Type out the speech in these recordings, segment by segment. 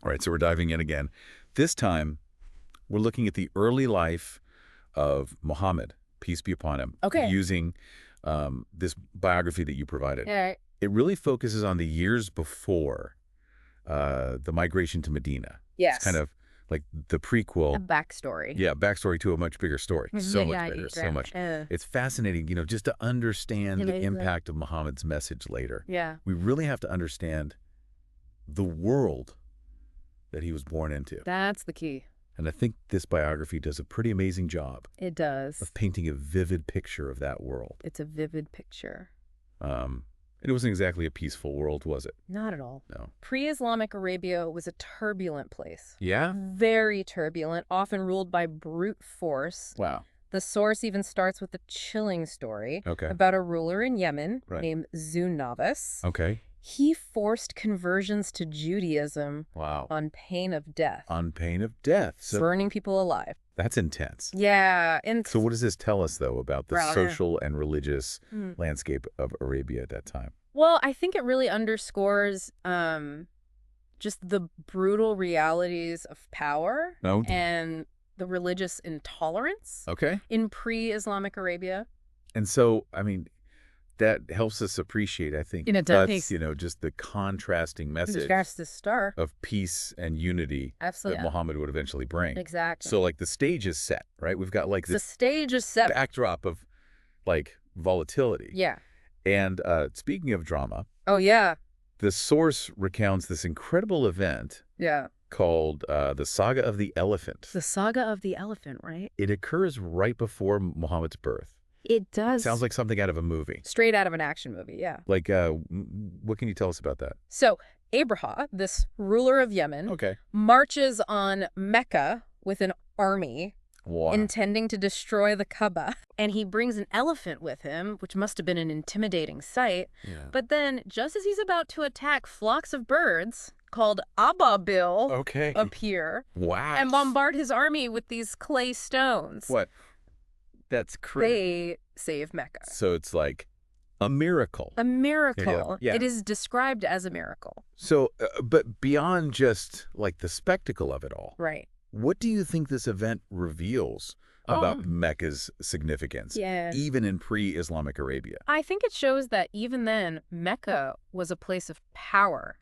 All right, so we're diving in again. This time, we're looking at the early life of Muhammad, peace be upon him, Okay. using this biography that you provided. All right. It really focuses on the years before the migration to Medina. Yes. It's kind of like the A prequel. backstory. Yeah, backstory to a much bigger story. So much Yeah, bigger, so yeah. much. It's fascinating, just to understand the Amazing. impact of Muhammad's message later. Yeah. We really have to understand the world that he was born into. That's the key. And I think this biography does a pretty amazing job It does. of painting a vivid picture of that world. It's a vivid picture. It wasn't exactly a peaceful world, was it? Not at all. No. Pre-Islamic Arabia was a turbulent place. Yeah? Very turbulent, often ruled by brute force. Wow. The source even starts with a chilling story Okay. about a ruler in Yemen Right. named Zunavas. Okay. He forced conversions to Judaism Wow. on pain of death, On pain of death. So burning people alive. that's intense. Yeah. And So what does this tell us, though, about the Right. social and religious Hmm. landscape of Arabia at that time? Well, I think it really underscores just the brutal realities of power No? and the religious intolerance Okay. in pre-Islamic Arabia. And so, I mean, that helps us appreciate, I think, In a that's, just the contrasting message That's the start. of peace and unity Absolutely. that Muhammad would eventually bring. Exactly. So, like, the stage is set, right? We've got, like, the this stage is set. backdrop of, like, volatility. Yeah. And speaking of drama, Oh, yeah. the source recounts this incredible event Yeah. called the Saga of the Elephant. The saga of the elephant, right? It occurs right before Muhammad's birth. It does. Sounds like something out of a movie. Straight out of an action movie, yeah. Like, what can you tell us about that? So, Abraha, this ruler of Yemen, Okay. marches on Mecca with an army Wow. intending to destroy the Kaaba. And he brings an elephant with him, which must have been an intimidating sight. Yeah. But then, just as he's about to attack, flocks of birds called ababil Okay. appear Wow. and bombard his army with these clay stones. What? That's crazy. They save Mecca. So it's like a miracle. A miracle. Yeah. It is described as a miracle. So, but beyond just like the spectacle of it all, Right. what do you think this event reveals about Mecca's significance, Yeah. even in pre-Islamic Arabia? I think it shows that even then, Mecca was a place of power,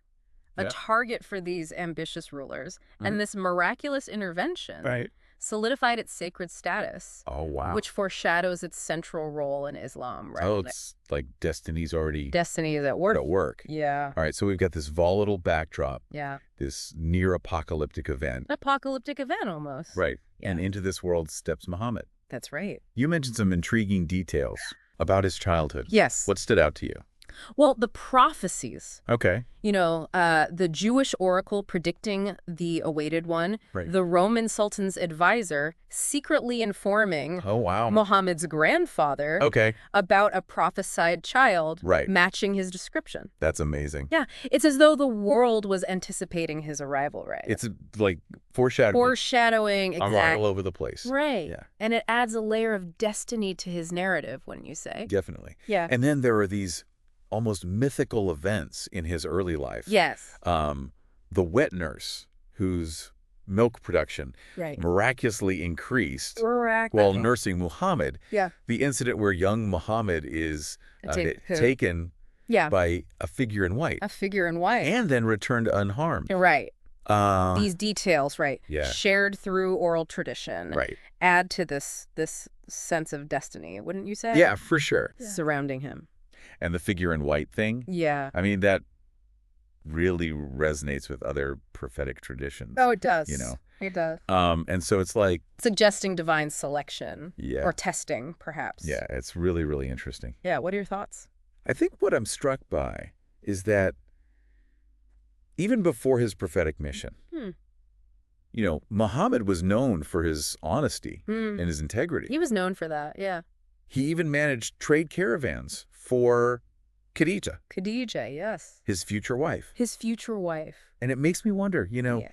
a Yeah. target for these ambitious rulers. And this miraculous intervention Right. solidified its sacred status, Oh, wow. which foreshadows its central role in Islam, right? Oh, it's like destiny's already Destiny is at work. at work. Yeah. All right, so we've got this volatile backdrop, Yeah. this near-apocalyptic event. An apocalyptic event almost. Right. Yeah. And into this world steps Muhammad. That's right. You mentioned some intriguing details about his childhood. Yes. What stood out to you? Well, the prophecies, Okay. the Jewish oracle predicting the awaited one, Right. the Roman Sultan's advisor secretly informing Oh, wow. Muhammad's grandfather Okay. about a prophesied child, Right. matching his description. That's amazing. Yeah, it's as though the world was anticipating his arrival, right? It's like foreshadowing. Foreshadowing, I'm exactly. all over the place. Right. Yeah. And it adds a layer of destiny to his narrative, wouldn't you say? Definitely. Yeah. And then there are these almost mythical events in his early life. Yes. The wet nurse, whose milk production Right. miraculously increased Correct. while nursing Muhammad. Yeah. The incident where young Muhammad is Who? taken Yeah. by a figure in white A figure in white. and then returned unharmed. Right. Uh, These details, right? Yeah. Shared through oral tradition. right. Add to this sense of destiny, wouldn't you say? Yeah, for sure. Surrounding him. And the figure in white thing, Yeah. I mean, that really resonates with other prophetic traditions. Oh, it does. It does. And so it's like, Suggesting divine selection. yeah. Or testing, perhaps. Yeah, it's really, really interesting. Yeah. What are your thoughts? I think what I'm struck by is that even before his prophetic mission, Muhammad was known for his honesty and his integrity. He was known for that. Yeah. He even managed trade caravans for Khadija, Khadija, yes. his future wife. His future wife. And it makes me wonder, Yeah.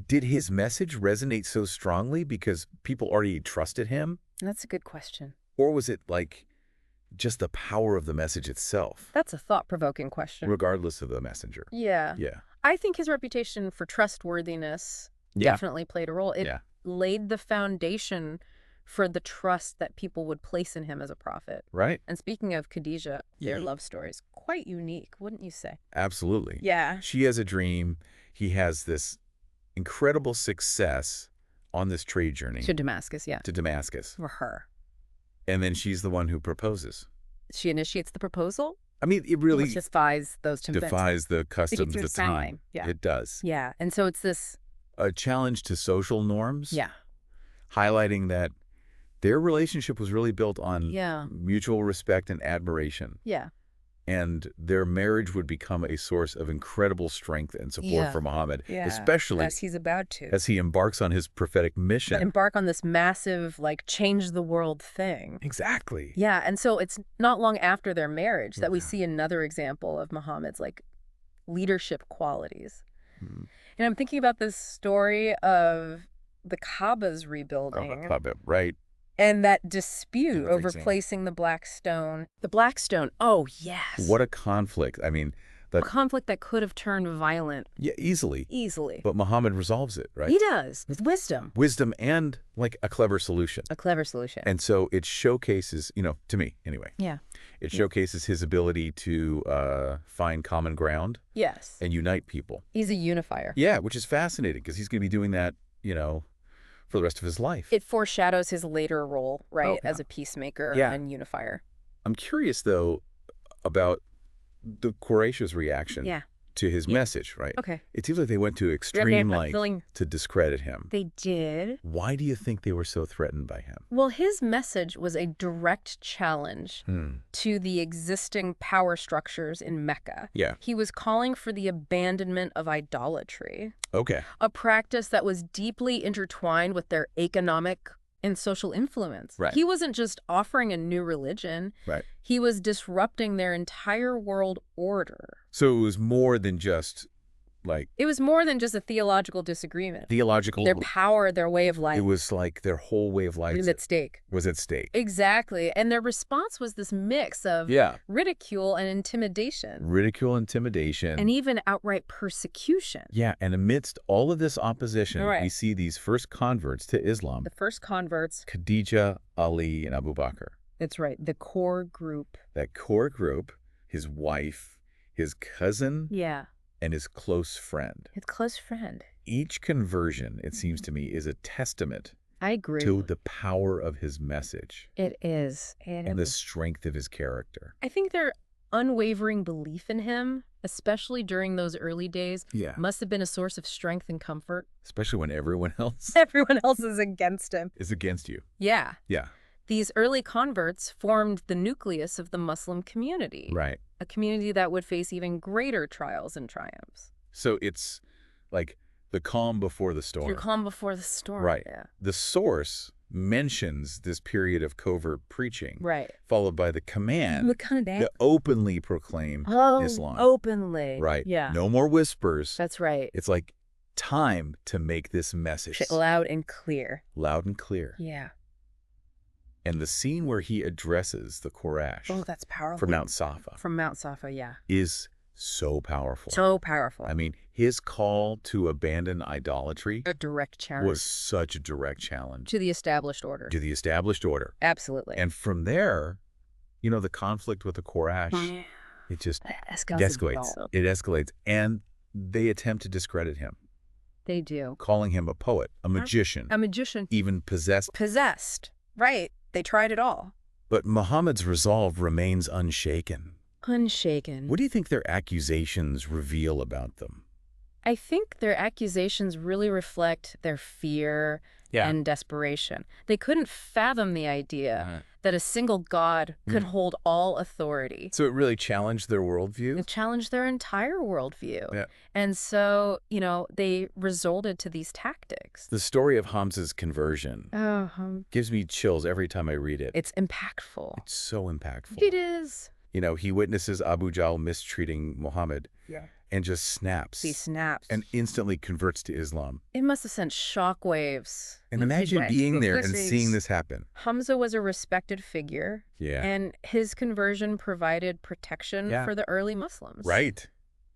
did his message resonate so strongly because people already trusted him? That's a good question. Or was it like just the power of the message itself, That's a thought-provoking question. regardless of the messenger? Yeah. Yeah. I think his reputation for trustworthiness Yeah. definitely played a role. It Yeah. laid the foundation for the trust that people would place in him as a prophet. Right. And speaking of Khadijah, their Yeah. love story is quite unique, wouldn't you say? Absolutely. Yeah. She has a dream. He has this incredible success on this trade journey To Damascus, yeah. to Damascus. For her. And then she's the one who proposes. She initiates the proposal, I mean, it really which defies those two events. defies the customs of the sign. time. Yeah. It does. Yeah. And so it's this, A challenge to social norms, yeah. highlighting that their relationship was really built on Yeah. mutual respect and admiration. Yeah. And their marriage would become a source of incredible strength and support for Muhammad, especially as he's about to. as he embarks on his prophetic mission. Embark on this massive, like, change the world thing. Exactly. Yeah, and so it's not long after their marriage that we see another example of Muhammad's, like, leadership qualities. Mm. And I'm thinking about this story of the Kaaba's rebuilding. Right. And that dispute over Everything. placing the black stone. The black stone, oh, yes. What a conflict. I mean, A conflict that could have turned violent yeah, easily. easily. But Muhammad resolves it, right? He does, with wisdom. Wisdom and, like, a clever solution. A clever solution. And so it showcases, to me anyway, Yeah. it showcases his ability to find common ground Yes. and unite people. He's a unifier. Yeah, which is fascinating because he's going to be doing that, for the rest of his life. It foreshadows his later role, right, Oh, yeah. as a peacemaker Yeah. and unifier. I'm curious, though, about the Quraysh's reaction Yeah. to his message, right? Okay. It seems like they went to extreme lengths feeling to discredit him. they did. Why do you think they were so threatened by him? Well, his message was a direct challenge to the existing power structures in Mecca. Yeah. He was calling for the abandonment of idolatry, Okay. a practice that was deeply intertwined with their economic and social influence. Right. He wasn't just offering a new religion. Right. He was disrupting their entire world order. So it was more than just, like, It was more than just a theological disagreement. theological. Their power, their way of life It was like their whole way of life was at stake. was at stake. Exactly. And their response was this mix of Yeah. ridicule and intimidation, Ridicule, intimidation. and even outright persecution. Yeah, and amidst all of this opposition, Right. we see these first converts to Islam, The first converts, Khadijah, Ali, and Abu Bakr. that's right, the core group. That core group, his wife, his cousin, Yeah. and his close friend. His close friend. Each conversion, it seems to me, is a testament I agree. to the power of his message It is. and the strength of his character. I think their unwavering belief in him, especially during those early days, Yeah. must have been a source of strength and comfort. Especially when everyone else Everyone else is against him. is against you. Yeah. Yeah. These early converts formed the nucleus of the Muslim community, Right. a community that would face even greater trials and triumphs. So it's like the calm before the storm. Through calm before the storm. Right. Yeah. The source mentions this period of covert preaching, Right. followed by the command to openly proclaim Islam. Openly. Right. Yeah. No more whispers. That's right. It's like time to make this message Loud and clear. loud and clear. Yeah. And the scene where he addresses the Quraysh Oh, that's powerful. from Mount Safa From Mount Safa, yeah. is so powerful. So powerful. I mean, his call to abandon idolatry a direct challenge was such a direct challenge to the established order. to the established order. Absolutely. And from there, the conflict with the Quraysh, it just escalates. It escalates. And they attempt to discredit him, They do. calling him a poet, a magician, A magician. even possessed. Possessed. Right. They tried it all. But Muhammad's resolve remains unshaken. Unshaken. What do you think their accusations reveal about them? I think their accusations really reflect their fear and desperation. They couldn't fathom the idea that a single God could hold all authority. So it really challenged their worldview? It challenged their entire worldview. Yeah. And so, they resorted to these tactics. The story of Hamza's conversion gives me chills every time I read it. It's impactful. It's so impactful. It is. He witnesses Abu Jahl mistreating Muhammad and just snaps. He snaps. And instantly converts to Islam. It must have sent shockwaves. And imagine being there and seeing this happen. Hamza was a respected figure. Yeah. And his conversion provided protection for the early Muslims. Right.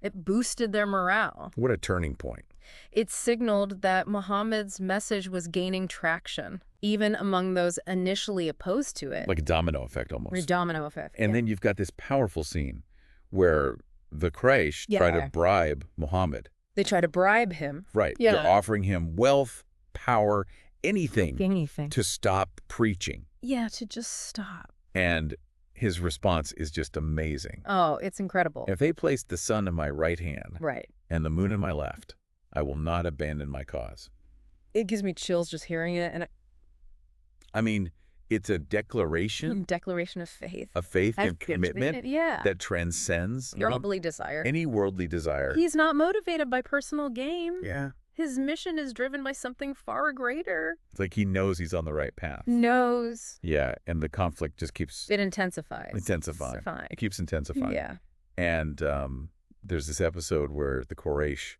It boosted their morale. What a turning point. It signaled that Muhammad's message was gaining traction, even among those initially opposed to it. Like a domino effect almost. A domino effect. And then you've got this powerful scene where the Quraysh try to bribe Muhammad. They try to bribe him. Right. Yeah. They're offering him wealth, power, anything to stop preaching. Yeah, to just stop. And his response is just amazing. Oh, it's incredible. If they placed the sun in my right hand and the moon in my left, I will not abandon my cause. It gives me chills just hearing it. And I mean, it's a declaration. Declaration of faith. Of faith and commitment that transcends worldly desire. Any worldly desire. He's not motivated by personal gain. Yeah. His mission is driven by something far greater. It's like he knows he's on the right path. Knows. Yeah, and the conflict just keeps... It intensifies. It keeps intensifying. Yeah. And there's this episode where the Quraysh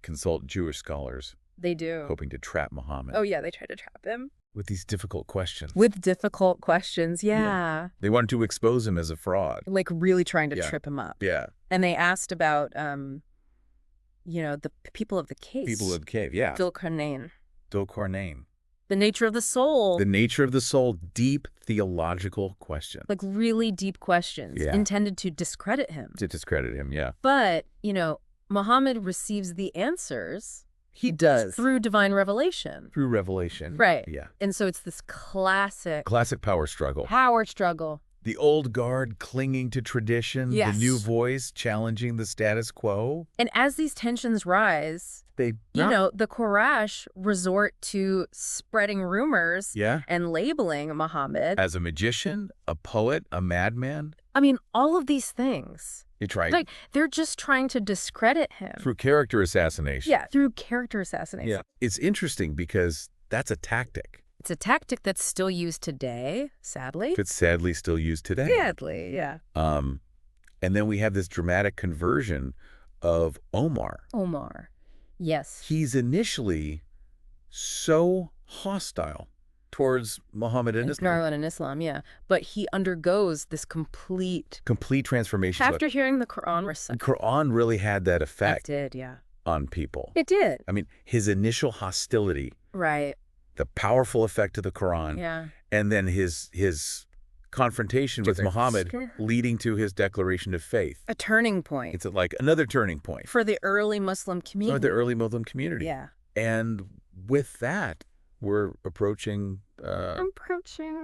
consult Jewish scholars. They do. Hoping to trap Muhammad. Oh, yeah, they try to trap him. With these difficult questions. Yeah. They wanted to expose him as a fraud. Like really trying to trip him up. Yeah. And they asked about... the people of the cave. People of the cave, yeah. Dul Qarnayn. The nature of the soul. The nature of the soul. Deep theological questions. Like really deep questions intended to discredit him. Yeah. But, Muhammad receives the answers. He does. Through divine revelation. Right. Yeah. And so it's this classic power struggle. The old guard clinging to tradition, the new voice challenging the status quo. And as these tensions rise, the Quraysh resort to spreading rumors and labeling Muhammad as a magician, a poet, a madman. I mean, all of these things. They're just trying to discredit him. Through character assassination. Yeah, through character assassination. Yeah. It's interesting because that's a tactic. It's a tactic that's still used today, sadly. It's sadly still used today. Sadly, yeah. And then we have this dramatic conversion of Omar. Yes. He's initially so hostile towards Muhammad and Islam. Yeah. But he undergoes this complete transformation. After hearing the Quran recited. The Quran really had that effect. It did, yeah. On people. It did. I mean, his initial hostility. Right. The powerful effect of the Quran. Yeah. And then his confrontation with Muhammad leading to his declaration of faith. A turning point. It's like another turning point. For the early Muslim community. Yeah. And with that, we're approaching the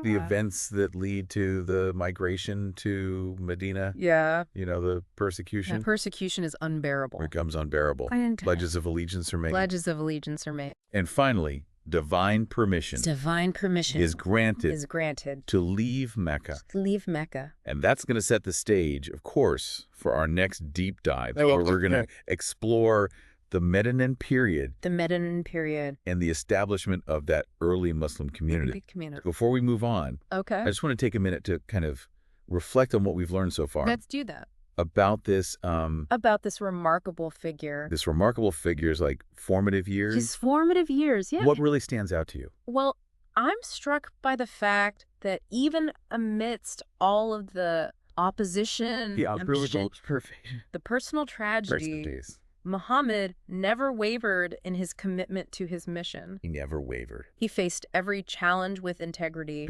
events that lead to the migration to Medina. Yeah. The persecution. That persecution is unbearable. It becomes unbearable. Pledges of allegiance are made. And finally, divine permission is granted to leave Mecca. And that's going to set the stage, of course, for our next deep dive, where we're going to explore the Medinan period. And the establishment of that early Muslim community. Before we move on, I just want to take a minute to kind of reflect on what we've learned so far. Let's do that. About this remarkable figure. This remarkable figure's like formative years. His formative years, yeah. What really stands out to you? Well, I'm struck by the fact that even amidst all of the opposition, the personal tragedies, Muhammad never wavered in his commitment to his mission. He never wavered. He faced every challenge with integrity,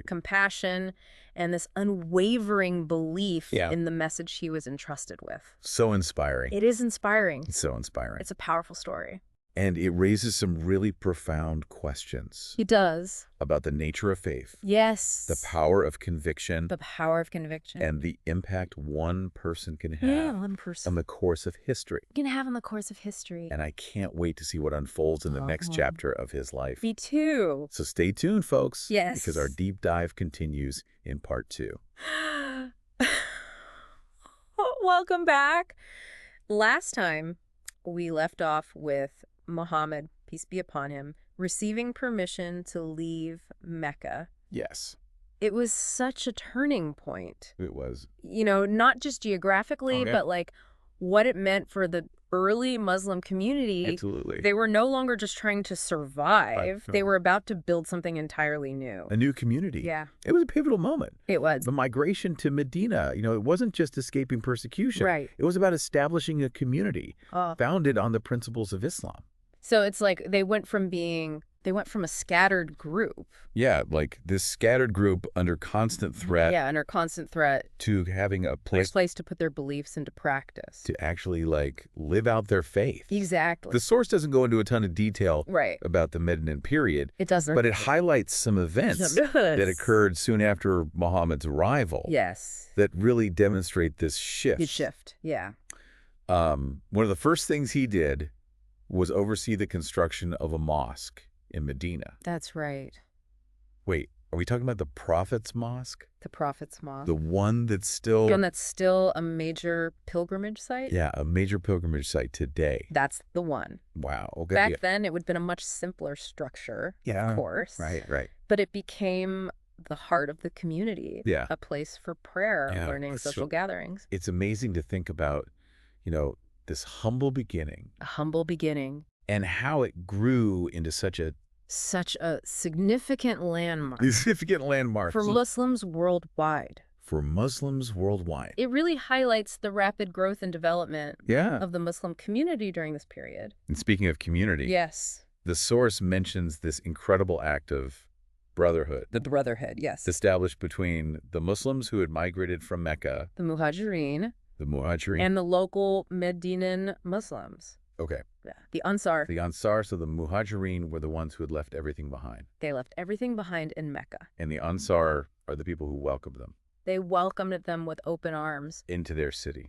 compassion, and this unwavering belief in the message he was entrusted with. So inspiring. It is inspiring. It's so inspiring. It's a powerful story. And it raises some really profound questions. He does. About the nature of faith. Yes. The power of conviction. And the impact one person can have on the course of history. And I can't wait to see what unfolds in the next chapter of his life. Me too. So stay tuned, folks. Yes. Because our deep dive continues in part 2. Welcome back. Last time, we left off with Muhammad, peace be upon him, receiving permission to leave Mecca. Yes. It was such a turning point. It was. Not just geographically, but like what it meant for the early Muslim community, absolutely, they were no longer just trying to survive. Right. They were about to build something entirely new. A new community. Yeah. It was a pivotal moment. It was. The migration to Medina, it wasn't just escaping persecution. Right. It was about establishing a community founded on the principles of Islam. So it's like they went from a scattered group. Yeah, like this scattered group under constant threat. Yeah, under constant threat. To having a place to put their beliefs into practice. To actually live out their faith. Exactly. The source doesn't go into a ton of detail about the Medinan period. It doesn't. But it highlights some events that occurred soon after Muhammad's arrival. Yes. That really demonstrate this shift. Yeah. One of the first things he did was oversee the construction of a mosque in Medina. That's right. Wait, are we talking about the Prophet's Mosque? The Prophet's Mosque. The one that's still... The one that's still a major pilgrimage site? Yeah, a major pilgrimage site today. That's the one. Wow. Okay. Back then, it would have been a much simpler structure, of course. Right. But it became the heart of the community. Yeah. A place for prayer, learning, social gatherings. It's amazing to think about, this humble beginning. A humble beginning. And how it grew into such a significant landmark. Significant landmark. For Muslims worldwide. It really highlights the rapid growth and development of the Muslim community during this period. And speaking of community. Yes. The source mentions this incredible act of brotherhood. The brotherhood, yes. Established between the Muslims who had migrated from Mecca. The Muhajirin. And the local Medinan Muslims. Okay. Yeah. The Ansar. So the Muhajirin were the ones who had left everything behind. They left everything behind in Mecca. And the Ansar are the people who welcomed them. They welcomed them with open arms. Into their city.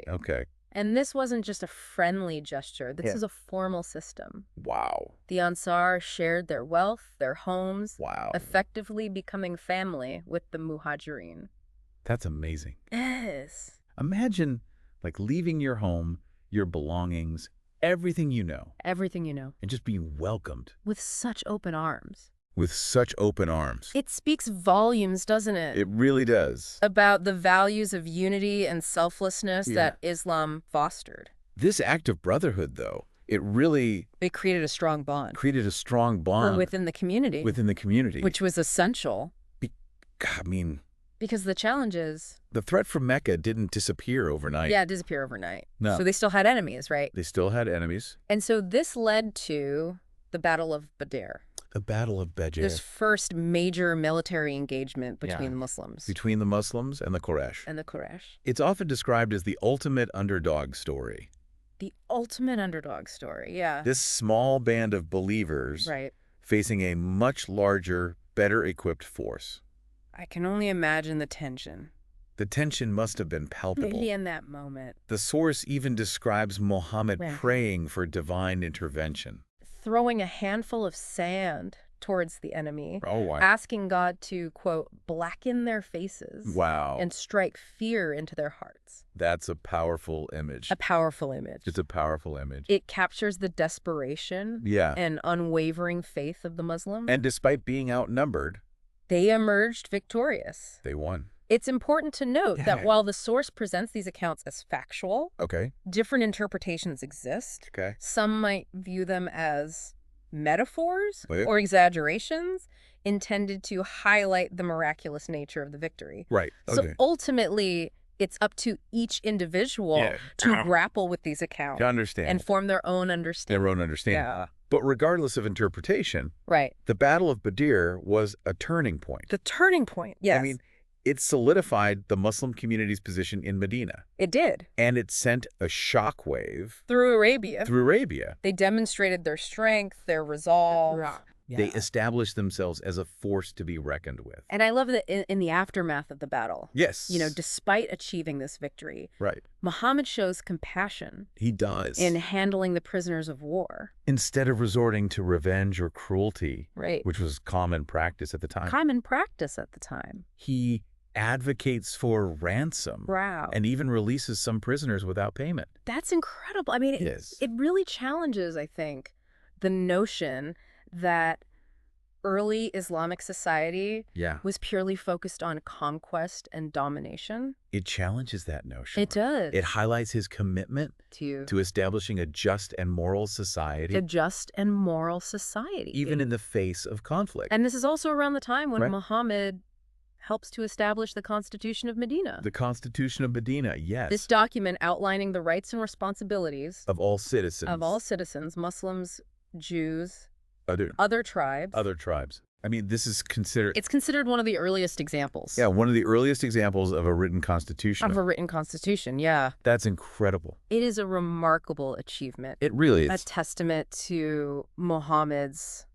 Okay. And this wasn't just a friendly gesture. This is a formal system. Wow. The Ansar shared their wealth, their homes. Wow. Effectively becoming family with the Muhajirin. That's amazing. Yes. Imagine, leaving your home, your belongings, everything you know. And just being welcomed. With such open arms. It speaks volumes, doesn't it? It really does. About the values of unity and selflessness that Islam fostered. This act of brotherhood, though, it created a strong bond. Within the community. Which was essential. Because the challenges... The threat from Mecca didn't disappear overnight. Yeah, disappear overnight. No. So they still had enemies, right? They still had enemies. And so this led to the Battle of Badr. The Battle of Badr. This first major military engagement between the Muslims. Between the Muslims and the Quraysh. It's often described as the ultimate underdog story. The ultimate underdog story, yeah. This small band of believers facing a much larger, better equipped force. I can only imagine the tension. The tension must have been palpable. Maybe in that moment. The source even describes Muhammad praying for divine intervention. Throwing a handful of sand towards the enemy. Oh, wow. Asking God to, quote, blacken their faces. Wow. And strike fear into their hearts. That's a powerful image. It's a powerful image. It captures the desperation and unwavering faith of the Muslims. And despite being outnumbered, they emerged victorious. They won. It's important to note that while the source presents these accounts as factual, different interpretations exist. Some might view them as metaphors or exaggerations intended to highlight the miraculous nature of the victory. Right. So ultimately, it's up to each individual to grapple with these accounts. To understand. And form their own understanding. Yeah. But regardless of interpretation, the Battle of Badr was a turning point. The turning point, yes. I mean, it solidified the Muslim community's position in Medina. It did. And it sent a shockwave through Arabia. They demonstrated their strength, their resolve. They established themselves as a force to be reckoned with. And I love that in the aftermath of the battle. Yes. Despite achieving this victory, Muhammad shows compassion. He does. In handling the prisoners of war. Instead of resorting to revenge or cruelty, which was common practice at the time. He advocates for ransom. Wow. And even releases some prisoners without payment. That's incredible. I mean, it really challenges, I think, the notion that early Islamic society was purely focused on conquest and domination. It challenges that notion. It does. It highlights his commitment to establishing a just and moral society. A just and moral society. Even in the face of conflict. And this is also around the time when Muhammad helps to establish the Constitution of Medina. The Constitution of Medina, yes. This document outlining the rights and responsibilities of all citizens. Of all citizens, Muslims, Jews, other tribes. Other tribes. I mean, this is considered... It's considered one of the earliest examples. Yeah, one of the earliest examples of a written constitution. Of a written constitution, yeah. That's incredible. It is a remarkable achievement. It really is. A testament to Muhammad's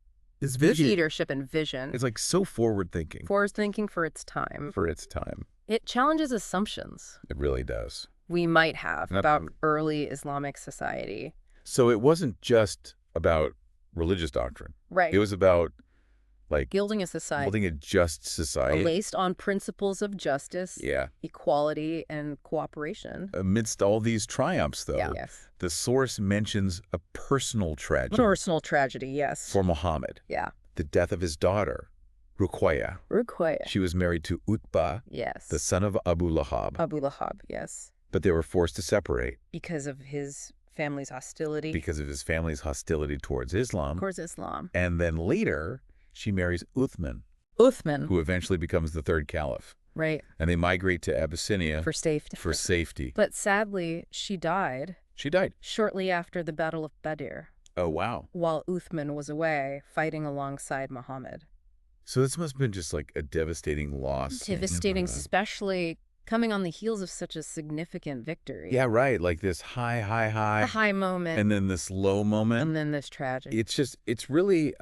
vision. Leadership and vision. It's like so forward-thinking. Forward-thinking for its time. For its time. It challenges assumptions. It really does. We might have about early Islamic society. So it wasn't just about religious doctrine. Right. It was about, like... building a society. Building a just society. Based on principles of justice, equality, and cooperation. Amidst all these triumphs, though, the source mentions a personal tragedy. Personal tragedy, yes. For Muhammad. Yeah. The death of his daughter, Ruqayya. She was married to Utbah, the son of Abu Lahab. Abu Lahab, yes. But they were forced to separate. Because of his family's hostility. Because of his family's hostility towards Islam. And then later, she marries Uthman. Who eventually becomes the third caliph. Right. And they migrate to Abyssinia. For safety. But sadly, she died. Shortly after the Battle of Badr. Oh, wow. While Uthman was away, fighting alongside Muhammad. So this must have been just like a devastating loss. Devastating, especially coming on the heels of such a significant victory. Yeah, right. Like this high. The high moment. And then this low moment. And then this tragedy. It's really,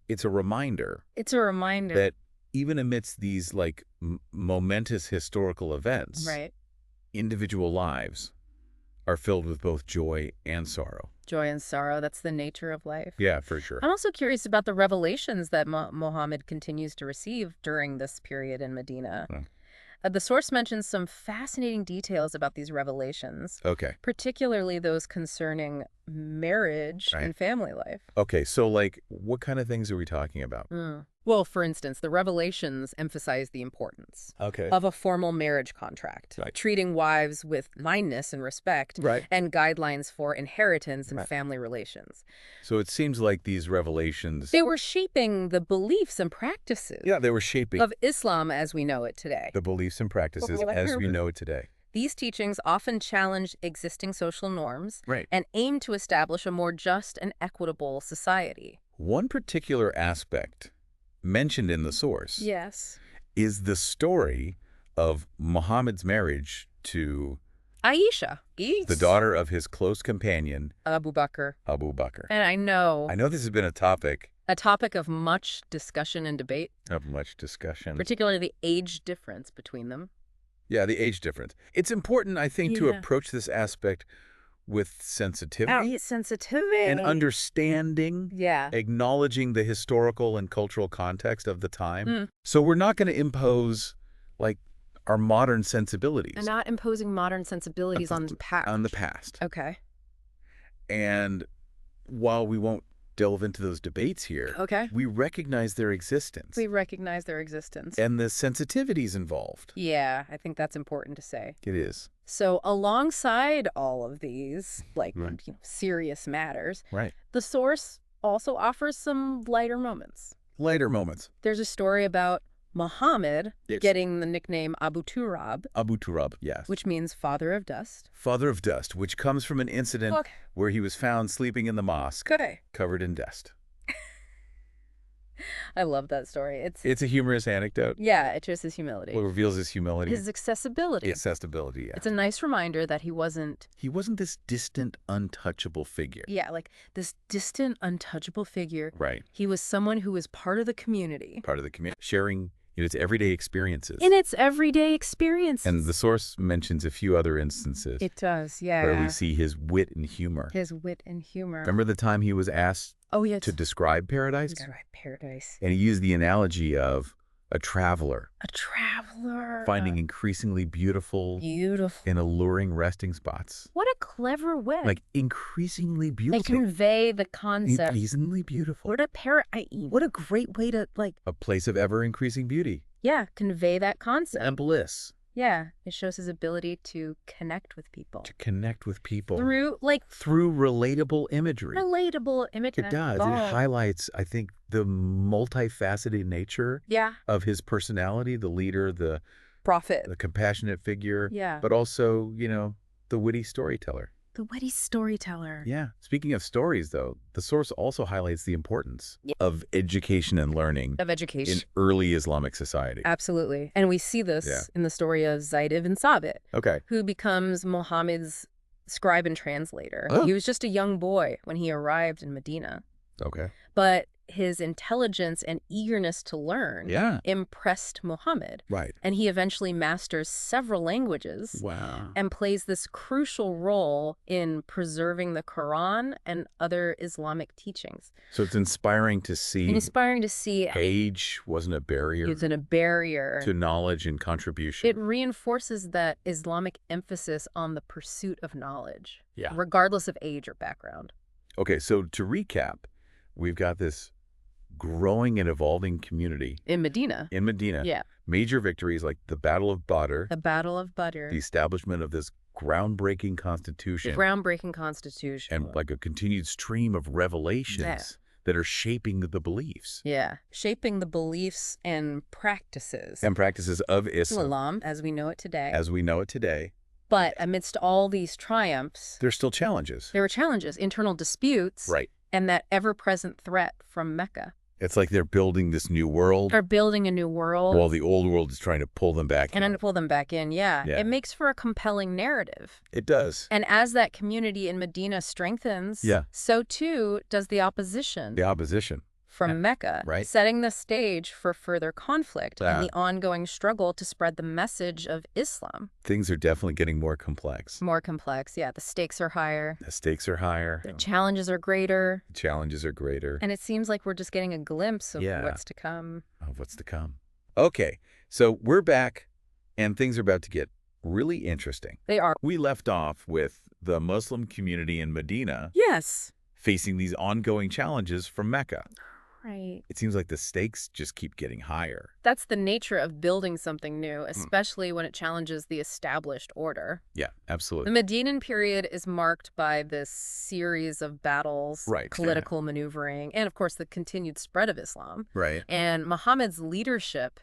it's a reminder. That even amidst these like momentous historical events. Individual lives are filled with both joy and sorrow. Joy and sorrow, that's the nature of life. Yeah, for sure. I'm also curious about the revelations that Muhammad continues to receive during this period in Medina. The source mentions some fascinating details about these revelations. Particularly those concerning marriage and family life. So like, what kind of things are we talking about? Well, for instance, the revelations emphasize the importance of a formal marriage contract, treating wives with kindness and respect, and guidelines for inheritance and family relations. So it seems like these revelations... They were shaping the beliefs and practices they were shaping... of Islam as we know it today. The beliefs and practices as we know it today. These teachings often challenge existing social norms and aim to establish a more just and equitable society. One particular aspect mentioned in the source is the story of Muhammad's marriage to Aisha, the daughter of his close companion Abu Bakr. And I know this has been a topic of much discussion and debate. Particularly the age difference between them. Yeah, the age difference. It's important, I think, to approach this aspect with sensitivity. And understanding, acknowledging the historical and cultural context of the time. So we're not going to impose, like, our modern sensibilities. And not imposing modern sensibilities on the past. Okay. And while we won't delve into those debates here, we recognize their existence. And the sensitivities involved. Yeah, I think that's important to say. It is. So alongside all of these, like, serious matters, the source also offers some lighter moments. There's a story about Muhammad getting the nickname Abu Turab. Yes. Which means father of dust. Which comes from an incident where he was found sleeping in the mosque, covered in dust. I love that story. It's a humorous anecdote. Yeah, it shows his humility. It reveals his humility. His accessibility. It's a nice reminder that he wasn't this distant, untouchable figure. Yeah, like this distant, untouchable figure. He was someone who was part of the community. Sharing its everyday experiences. And the source mentions a few other instances. It does, yeah. Where we see his wit and humor. Remember the time he was asked to describe paradise? And he used the analogy of a traveler. Finding increasingly beautiful and alluring resting spots. What a clever way. Like increasingly They beautiful. convey the concept. Increasingly beautiful. What a great way to, like... A place of ever-increasing beauty. Yeah, convey that concept. And bliss. Yeah, it shows his ability to connect with people. To connect with people. Through relatable imagery. Relatable imagery. It does. It highlights, I think, the multifaceted nature of his personality, the leader, the prophet, the compassionate figure, yeah, but also, the witty storyteller. The witty storyteller. Yeah. Speaking of stories, though, the source also highlights the importance of education and learning. In early Islamic society. Absolutely. And we see this in the story of Zayd ibn Sabit, who becomes Muhammad's scribe and translator. Oh. He was just a young boy when he arrived in Medina. Okay. But his intelligence and eagerness to learn impressed Muhammad. Right. And he eventually masters several languages. Wow. And plays this crucial role in preserving the Quran and Other Islamic teachings. So it's inspiring to see age wasn't a barrier. It wasn't a barrier to knowledge and contribution. It reinforces that Islamic emphasis on the pursuit of knowledge, regardless of age or background. Okay, so to recap, we've got this growing and evolving community. In Medina. Yeah. Major victories like the Battle of Badr. The establishment of this groundbreaking constitution. And like a continued stream of revelations that are shaping the beliefs. Yeah. Shaping the beliefs and practices. Of Islam. As we know it today. But amidst all these triumphs... There's still challenges. There were challenges, internal disputes. Right. And that ever-present threat from Mecca. It's like they're building this new world. They're building a new world. While the old world is trying to pull them back in. Yeah. It makes for a compelling narrative. It does. And as that community in Medina strengthens, so too does the opposition. From Mecca, setting the stage for further conflict and the ongoing struggle to spread the message of Islam. Things are definitely getting more complex. The stakes are higher. The challenges are greater. And it seems like we're just getting a glimpse of what's to come. Okay, so we're back, and things are about to get really interesting. They are. We left off with the Muslim community in Medina. Yes. Facing these ongoing challenges from Mecca. Right. It seems like the stakes just keep getting higher. That's the nature of building something new, especially when it challenges the established order. Yeah, absolutely. The Medinan period is marked by this series of battles, political maneuvering, and of course the continued spread of Islam. Right. And Muhammad's leadership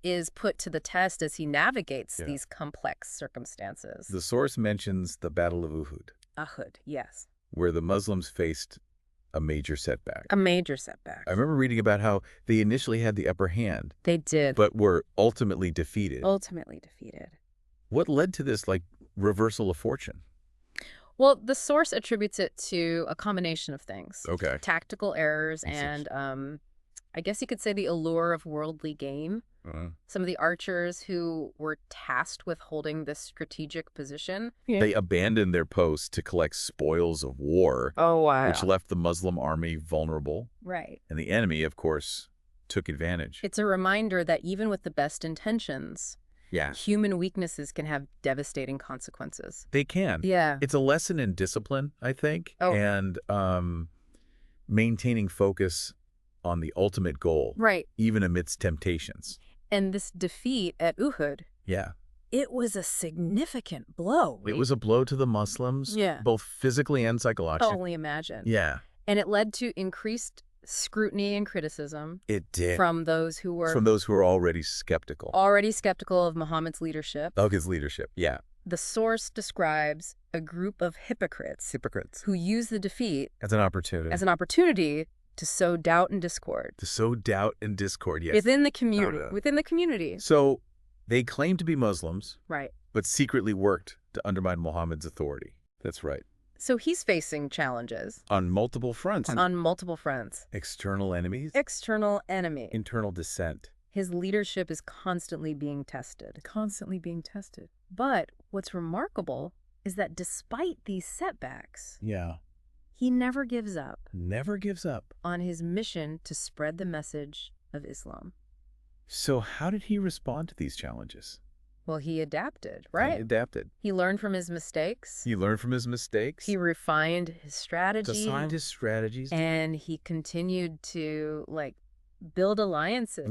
is put to the test as he navigates these complex circumstances. The source mentions the Battle of Uhud. Yes. Where the Muslims faced a major setback. I remember reading about how they initially had the upper hand. They did. But were ultimately defeated. What led to this, reversal of fortune? Well, the source attributes it to a combination of things. Okay. Tactical errors and, I guess you could say the allure of worldly gain. Some of the archers who were tasked with holding this strategic position. They abandoned their posts to collect spoils of war. Oh, wow. Which left the Muslim army vulnerable. Right. And the enemy, of course, took advantage. It's a reminder that even with the best intentions, human weaknesses can have devastating consequences. They can. Yeah. It's a lesson in discipline, I think, and maintaining focus on the ultimate goal. Right. Even amidst temptations. And this defeat at Uhud. Yeah. It was a significant blow. It was a blow to the Muslims. Yeah. Both physically and psychologically. Only imagine. Yeah. And it led to increased scrutiny and criticism. It did. From those who were already skeptical. Of Muhammad's leadership. Of his leadership, yeah. The source describes a group of hypocrites. Who used the defeat. As an opportunity. To sow doubt and discord. Yes. Within the community. So they claimed to be Muslims. Right. But secretly worked to undermine Muhammad's authority. That's right. So he's facing challenges. On multiple fronts. External enemies. Internal dissent. His leadership is constantly being tested. But what's remarkable is that despite these setbacks... He never gives up. On his mission to spread the message of Islam. So how did he respond to these challenges? Well, he adapted, right? He adapted. He learned from his mistakes. He learned from his mistakes. He refined his strategy. Refined his strategies. And he continued to, like, build alliances.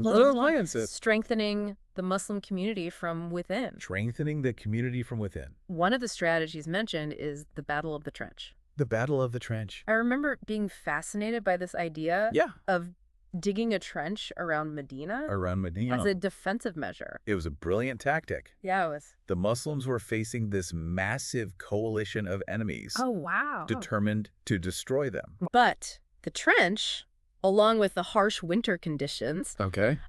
Strengthening the Muslim community from within. Strengthening the community from within. One of the strategies mentioned is the Battle of the Trench. The Battle of the Trench. I remember being fascinated by this idea of digging a trench around Medina. As a defensive measure. It was a brilliant tactic. Yeah, it was. The Muslims were facing this massive coalition of enemies. Oh, wow. Determined to destroy them. But the trench, along with the harsh winter conditions,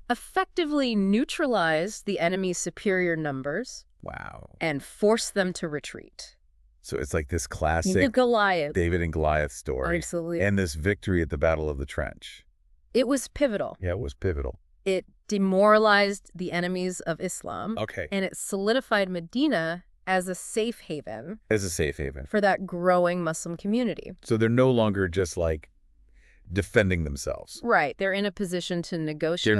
effectively neutralized the enemy's superior numbers. Wow. And forced them to retreat. So it's like this classic David and Goliath story. Absolutely. And this victory at the Battle of the Trench. It was pivotal. Yeah, it was pivotal. It demoralized the enemies of Islam. Okay. And it solidified Medina as a safe haven. For that growing Muslim community. So they're no longer just like defending themselves. Right. They're in a position to negotiate.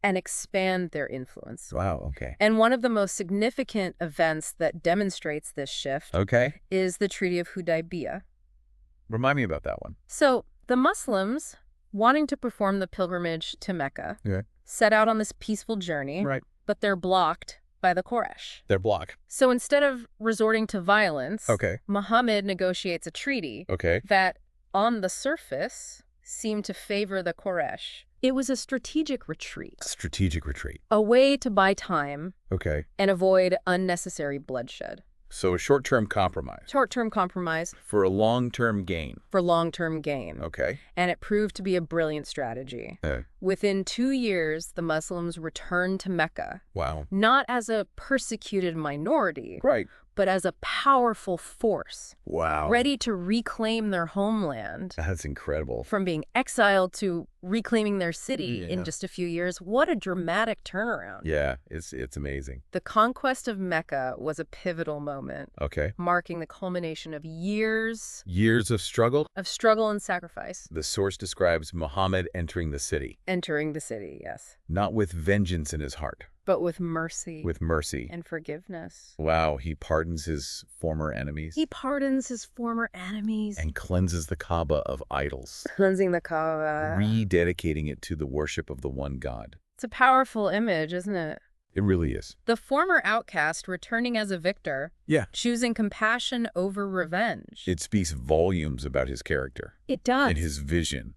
And expand their influence. Wow, okay. And one of the most significant events that demonstrates this shift is the Treaty of Hudaybiyah. Remind me about that one. So the Muslims, wanting to perform the pilgrimage to Mecca, set out on this peaceful journey, but they're blocked by the Quraysh. So instead of resorting to violence, Muhammad negotiates a treaty that, on the surface, seemed to favor the Quraysh. It was a strategic retreat. A way to buy time and avoid unnecessary bloodshed. So a short-term compromise. For a long-term gain. Okay. And it proved to be a brilliant strategy. Within 2 years, the Muslims returned to Mecca. Wow. Not as a persecuted minority. Right. But as a powerful force. Wow. Ready to reclaim their homeland. That's incredible. From being exiled to reclaiming their city in just a few years. What a dramatic turnaround. Yeah, it's amazing. The conquest of Mecca was a pivotal moment. Marking the culmination of years of struggle? Of struggle and sacrifice. The source describes Muhammad entering the city. Yes. Not with vengeance in his heart. But with mercy. And forgiveness. Wow, he pardons his former enemies. And cleanses the Kaaba of idols. Rededicating it to the worship of the one God. It's a powerful image, isn't it? It really is. The former outcast returning as a victor. Choosing compassion over revenge. It speaks volumes about his character. It does. And his vision.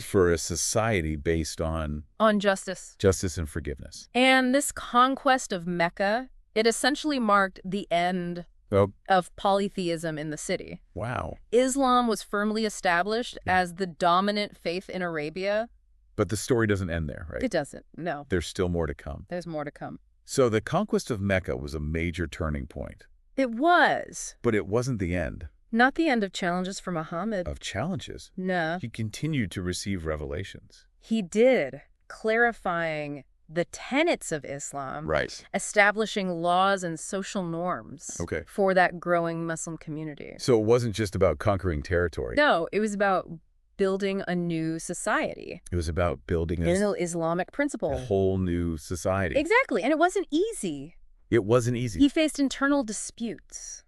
For a society based on justice. Justice and forgiveness. And this conquest of Mecca, it essentially marked the end of polytheism in the city. Wow. Islam was firmly established as the dominant faith in Arabia. But the story doesn't end there, right? It doesn't, no. There's still more to come. There's more to come. So the conquest of Mecca was a major turning point. It was. But it wasn't the end. Not the end of challenges for Muhammad. Of challenges? No. He continued to receive revelations. He did, clarifying the tenets of Islam. Establishing laws and social norms for that growing Muslim community. So it wasn't just about conquering territory. No, it was about building a new society. It was about building an Islamic principle. A whole new society. Exactly, and it wasn't easy. He faced internal disputes.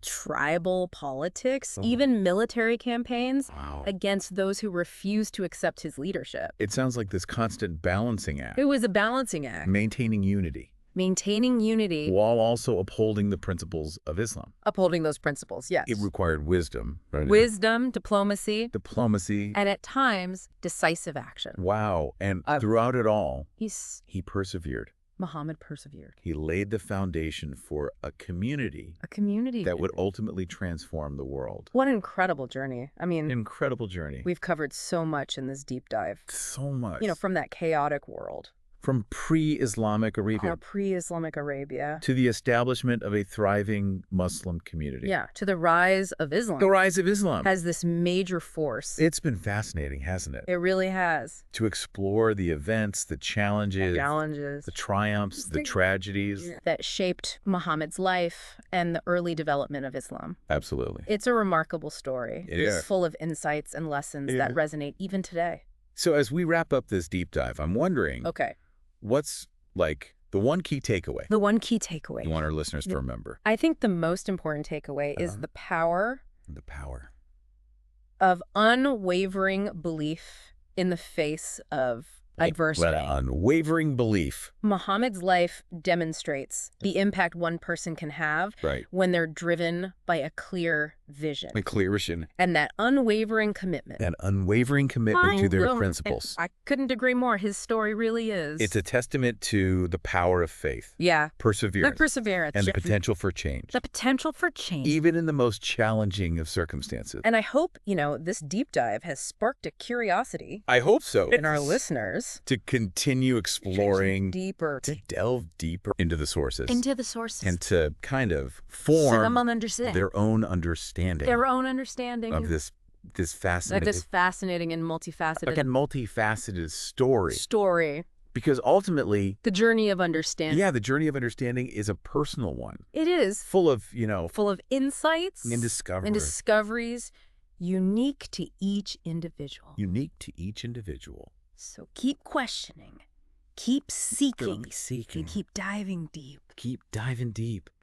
Tribal politics, even military campaigns against those who refused to accept his leadership. It sounds like this constant balancing act. It was a balancing act. Maintaining unity. While also upholding the principles of Islam. Upholding those principles, yes. It required wisdom. Right? Wisdom, diplomacy. And at times, decisive action. Wow. And throughout it all, he persevered. Muhammad persevered. He laid the foundation for a community. That would ultimately transform the world. What an incredible journey. I mean, incredible journey. We've covered so much in this deep dive. So much. From that chaotic world. From pre-Islamic Arabia. To the establishment of a thriving Muslim community. Yeah, to the rise of Islam. As this major force. It's been fascinating, hasn't it? It really has. To explore the events, the challenges, the triumphs, the tragedies. That shaped Muhammad's life and the early development of Islam. Absolutely. It's a remarkable story. It's full of insights and lessons that resonate even today. So as we wrap up this deep dive, I'm wondering... Okay. What's, The one key takeaway. The one key takeaway. You want our listeners to remember. I think the most important takeaway is the power. The power. Of unwavering belief in the face of adversity. Unwavering belief. Muhammad's life demonstrates the impact one person can have when they're driven by a clear vision. A clear vision. And that unwavering commitment. That unwavering commitment to their principles. I couldn't agree more. His story really is. It's a testament to the power of faith. Yeah. Perseverance. The perseverance. And the potential for change. The potential for change. Even in the most challenging of circumstances. And I hope, this deep dive has sparked a curiosity. I hope so. In our listeners. To continue exploring. Deeper. To delve deeper into the sources. And to kind of form their own understanding. Of this fascinating. Like this fascinating and multifaceted. Like a multifaceted story. Because ultimately... The journey of understanding. Yeah, the journey of understanding is a personal one. It is. Full of, Full of insights. And discoveries. And discoveries unique to each individual. So keep questioning. Keep seeking. Keep seeking. And keep diving deep. Keep diving deep.